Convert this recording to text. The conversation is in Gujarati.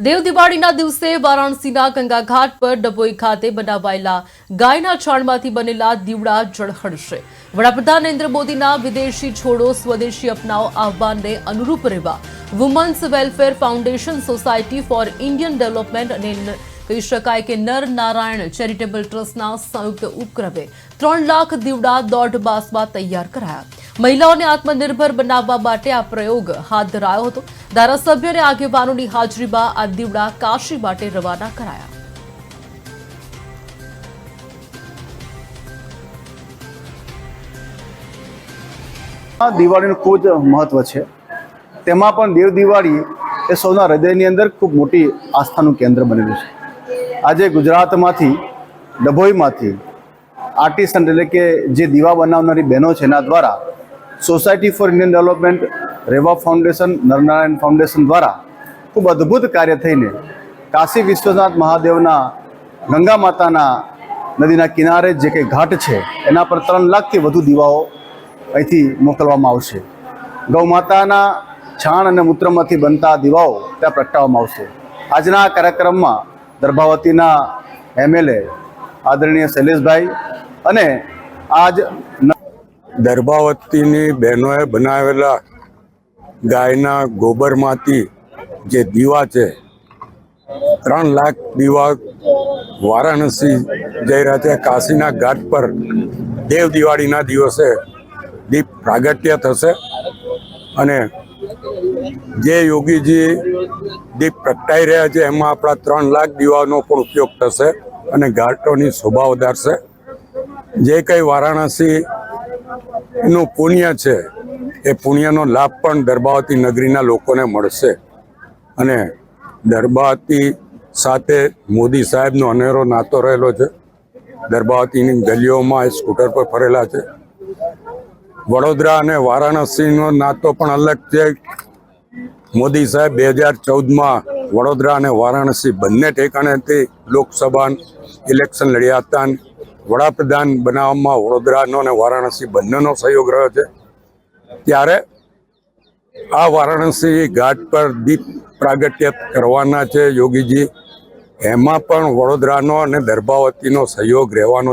દેવ દિવાળીના દિવસે વારાણસીના ગંગા ઘાટ પર ડભોઈ ખાતે બનાવાયેલા ગાયના છાણમાંથી બનેલા દીવડા ઝળહળશે। વડાપ્રધાન નરેન્દ્ર મોદીના વિદેશી છોડો સ્વદેશી અપનાવો આહ્વાનને અનુરૂપ રહેવા women's welfare foundation society for Indian development અને કહી શકાય કે નર નારાયણ ચેરિટેબલ ટ્રસ્ટના સંયુક્ત ઉપક્રમે 3 લાખ દીવડા દોઢ બાસમાં તૈયાર કરાયા। મહિલાઓને આત્મનિર્ભર બનાવવા માટે આ પ્રયોગ હાથ ધરાયો હતો। ધારાસભ્ય અને આગેવાનોની હાજરીમાં આ દીવડા કાશી માટે રવાના કરાયા। આ દિવાળીનું ખૂબ જ મહત્વ છે। તેમાં પણ દેવ દિવાળી એ સૌના હૃદયની અંદર ખૂબ મોટી આસ્થાનું કેન્દ્ર બનેલું છે। આજે ગુજરાતમાંથી ડભોઈમાંથી આર્ટિસ્ટ એટલે કે જે દીવા બનાવનારી બહેનો છે એના દ્વારા society for Indian development, Rewa foundation, Narnarayan foundation દ્વારા ખૂબ અદ્ભુત કાર્ય થઈને કાશી વિશ્વનાથ મહાદેવના ગંગા માતાના નદીના કિનારે જે કંઈ ઘાટ છે એના પર 3 લાખથી વધુ દીવાઓ અહીંથી મોકલવામાં આવશે। ગૌ માતાના છાણ અને મૂત્રમાંથી બનતા દીવાઓ ત્યાં પ્રગટાવવામાં આવશે। આજના આ કાર્યક્રમમાં દર્ભાવતીના MLA આદરણીય શૈલેષભાઈ અને આજ દર્ભાવતીની બહેનોએ બનાવેલા ગાયના ગોબરમાંથી જે દીવા છે 3 લાખ દીવા વારાણસી જઈ રહ્યા છે। કાશીના ઘાટ પર દેવ દિવાળીના દિવસે દીપ પ્રાગટ્ય થશે અને જે યોગીજી દીપ પ્રગટાઈ રહ્યા છે એમાં આપણા 3 લાખ દીવાનો પણ ઉપયોગ થશે અને ઘાટોની શોભા વધારશે। જે કંઈ વારાણસી નું પુણ્ય છે એ પુણ્યનો લાભ પણ દર્ભાવતી નગરીના લોકોને મળશે અને દર્ભાવતી સાથે મોદી સાહેબનો અનેરો નાતો રહેલો છે। દર્ભાવતીની ગલીઓમાં એ સ્કૂટર પર ફરેલા છે। વડોદરા અને વારાણસીનો નાતો પણ અલગ છે। મોદી સાહેબ 2014માં વડોદરા અને વારાણસી બંને ઠેકાણેથી લોકસભા ઇલેક્શન લડ્યા હતા। વડાપ્રધાન બનાવવામાં વડોદરાનો અને વારાણસી બંનેનો સહયોગ રહ્યો છે। ત્યારે આ વારાણસી ઘાટ પર દીપ પ્રાગટ્ય કરવાના છે યોગીજી, એમાં પણ વડોદરાનો અને દર્ભાવતીનો સહયોગ રહેવાનો